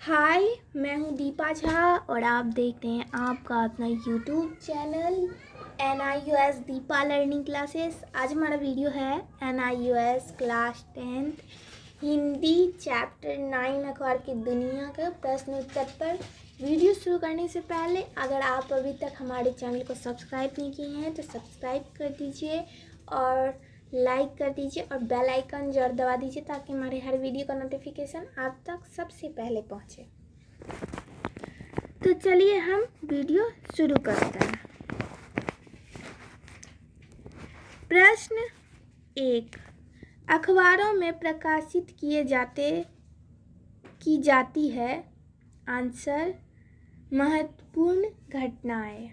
हाय, मैं हूँ दीपा झा और आप देखते हैं आपका अपना YouTube channel NIUS Deepa learning classes. आज हमारा वीडियो है NIUS class 10th Hindi chapter 9 अखबार की दुनिया का प्रश्न उत्तर पर। वीडियो शुरू करने से पहले अगर आप अभी तक हमारे चैनल को सब्सक्राइब नहीं किए हैं तो सब्सक्राइब कर दीजिए और लाइक कर दीजिए और बेल आइकन जरूर दबा दीजिए ताकि हमारे हर वीडियो का नोटिफिकेशन आप तक सबसे पहले पहुंचे। तो चलिए हम वीडियो शुरू करते हैं। प्रश्न 1, अखबारों में प्रकाशित की जाती है। आंसर, महत्वपूर्ण घटनाएं।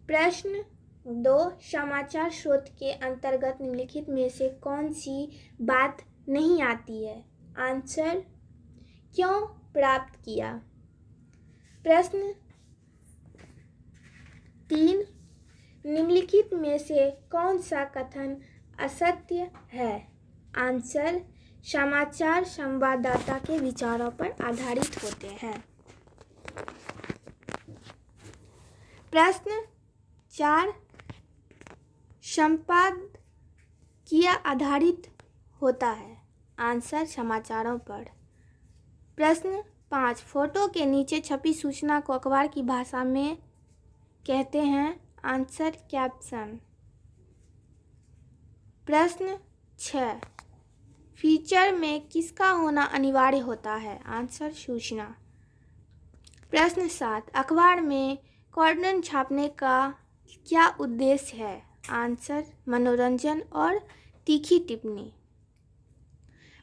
प्रश्न 2, समाचार स्रोत के अंतर्गत निम्नलिखित में से कौन सी बात नहीं आती है। आंसर, क्यों प्राप्त किया। प्रश्न 3, निम्नलिखित में से कौन सा कथन असत्य है। आंसर, समाचार संवाददाता के विचारों पर आधारित होते हैं। प्रश्न 4, संपादकीय आधारित होता है। आंसर, समाचारों पर। प्रश्न 5, फोटो के नीचे छपी सूचना को अखबार की भाषा में कहते हैं। Answer, caption. प्रश्न 6, फीचर में किसका होना अनिवार्य होता है। आंसर, सूचना। प्रश्न 7, अखबार में कॉर्नर छापने का क्या उद्देश्य है। आंसर, मनोरंजन और तीखी टिप्पणी।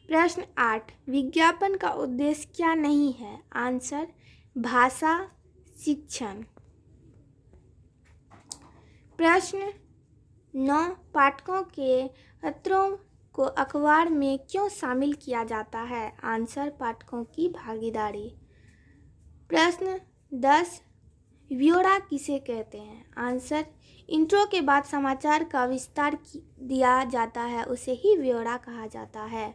प्रश्न 8, विज्ञापन का उद्देश्य क्या नहीं है। आंसर, भाषा शिक्षण। प्रश्न 9, पाठकों के पत्रों को अखबार में क्यों शामिल किया जाता है। आंसर, पाठकों की भागीदारी। प्रश्न 10, ब्यौरा किसे कहते हैं। आंसर, इंट्रो के बाद समाचार का विस्तार दिया जाता है उसे ही ब्यौरा कहा जाता है।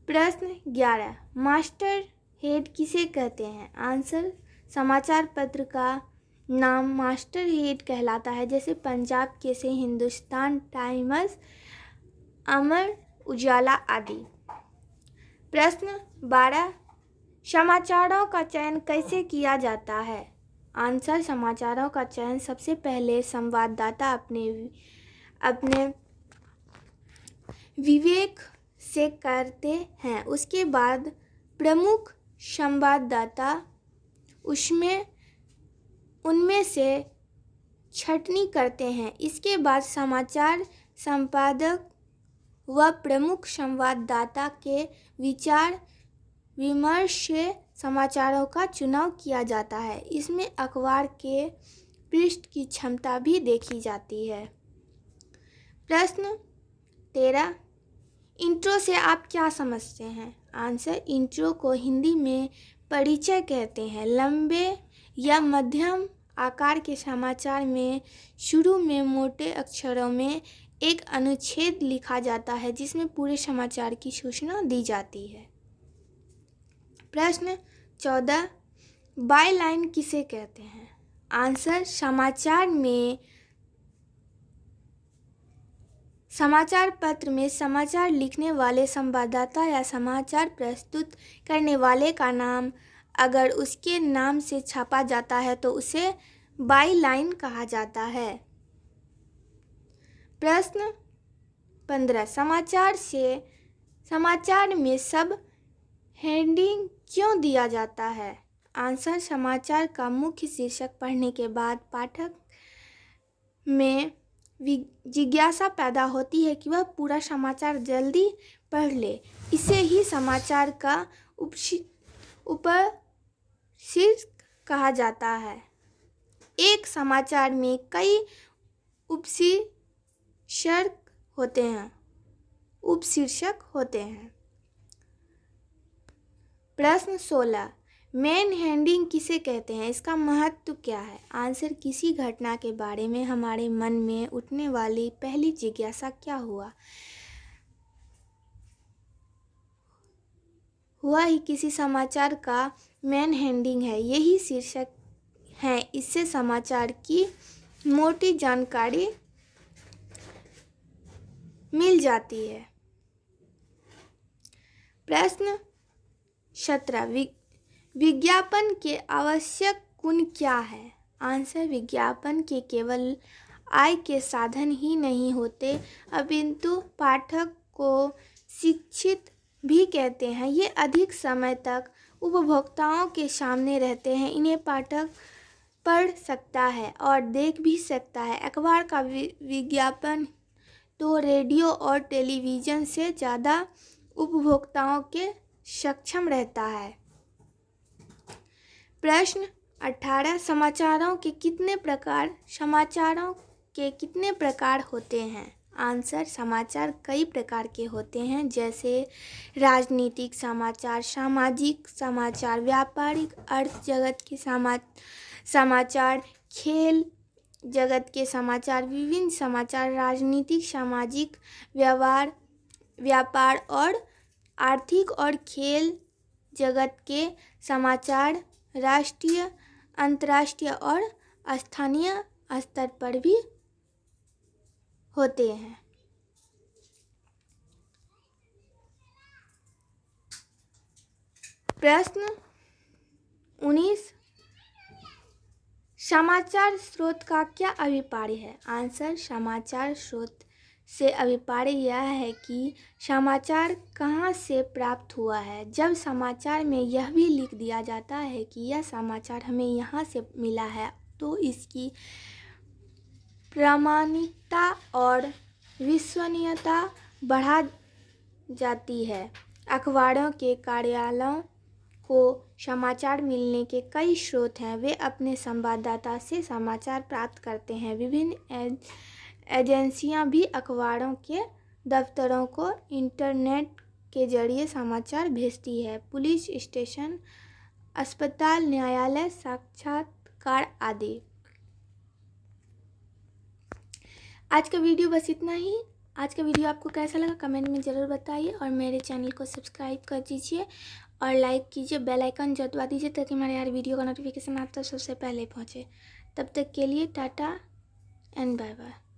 प्रश्न 11, मास्टर हेड किसे कहते हैं। आंसर, समाचार पत्र का नाम मास्टर हेड कहलाता है, जैसे पंजाब केसरी, हिंदुस्तान टाइम्स, अमर उजाला आदि। प्रश्न 12, समाचारों का चयन कैसे किया जाता है। आंसर, समाचारों का चयन सबसे पहले संवाददाता अपने विवेक से करते हैं। उसके बाद प्रमुख संवाददाता उनमें से छंटनी करते हैं। इसके बाद समाचार संपादक व प्रमुख संवाददाता के विचार विमर्श से समाचारों का चुनाव किया जाता है। इसमें अखबार के पृष्ठ की क्षमता भी देखी जाती है। प्रश्न 13, इंट्रो से आप क्या समझते हैं। आंसर, इंट्रो को हिंदी में परिचय कहते हैं। लंबे या मध्यम आकार के समाचार में शुरू में मोटे अक्षरों में एक अनुच्छेद लिखा जाता है जिसमें पूरे समाचार की सूचना दी जाती है। प्रश्न 14, बायलाइन किसे कहते हैं। आंसर, समाचार पत्र में समाचार लिखने वाले संवाददाता या समाचार प्रस्तुत करने वाले का नाम अगर उसके नाम से छापा जाता है तो उसे बायलाइन कहा जाता है। प्रश्न 15, समाचार में सब हेडिंग क्यों दिया जाता है। आंसर, समाचार का मुख्य शीर्षक पढ़ने के बाद पाठक में जिज्ञासा पैदा होती है कि वह पूरा समाचार जल्दी पढ़ ले। इसे ही समाचार का उपशीर्षक कहा जाता है। एक समाचार में कई उपशीर्षक होते हैं। प्रश्न 16, मेन हेडिंग किसे कहते हैं। इसका महत्व क्या है। आंसर, किसी घटना के बारे में हमारे मन में उठने वाली पहली जिज्ञासा क्या हुआ ही किसी समाचार का मेन हेडिंग है, यही शीर्षक है। इससे समाचार की मोटी जानकारी मिल जाती है। प्रश्न 17, विज्ञापन के आवश्यक गुण क्या है? आंसर, विज्ञापन के केवल आय के साधन ही नहीं होते, अपितु पाठक को शिक्षित भी कहते हैं। ये अधिक समय तक उपभोक्ताओं के सामने रहते हैं। इन्हें पाठक पढ़ सकता है और देख भी सकता है। अखबार का विज्ञापन तो रेडियो और टेलीविज़न से ज़्यादा उपभोक्ताओं के सक्षम रहता है। प्रश्न 18, समाचारों के कितने प्रकार होते हैं? आंसर, समाचार कई प्रकार के होते हैं, जैसे राजनीतिक समाचार, सामाजिक समाचार, व्यापारिक, अर्थ जगत के समाचार, खेल जगत के समाचार, विभिन्न समाचार, राजनीतिक, सामाजिक, व्यापार और आर्थिक और खेल जगत के समाचार राष्ट्रीय, अंतर्राष्ट्रीय और स्थानीय स्तर पर भी होते हैं। प्रश्न 19, समाचार स्रोत का क्या अभिप्राय है? आंसर, समाचार स्रोत से अभिप्राय यह है कि समाचार कहाँ से प्राप्त हुआ है। जब समाचार में यह भी लिख दिया जाता है कि यह समाचार हमें यहाँ से मिला है, तो इसकी प्रामाणिकता और विश्वसनीयता बढ़ा जाती है। अखबारों के कार्यालयों को समाचार मिलने के कई स्रोत हैं। वे अपने संवाददाता से समाचार प्राप्त करते हैं। विभिन्न एजेंसियां भी अखबारों के दफ्तरों को इंटरनेट के जरिए समाचार भेजती है। पुलिस स्टेशन, अस्पताल, न्यायालय, साक्षात्कार आदि। आज का वीडियो बस इतना ही। आज का वीडियो आपको कैसा लगा कमेंट में ज़रूर बताइए और मेरे चैनल को सब्सक्राइब कर दीजिए और लाइक कीजिए, बेल आइकन दबा दीजिए ताकि हमारे हर वीडियो का नोटिफिकेशन आप तक सबसे पहले पहुंचे। तब तक के लिए टाटा एंड बाय बाय।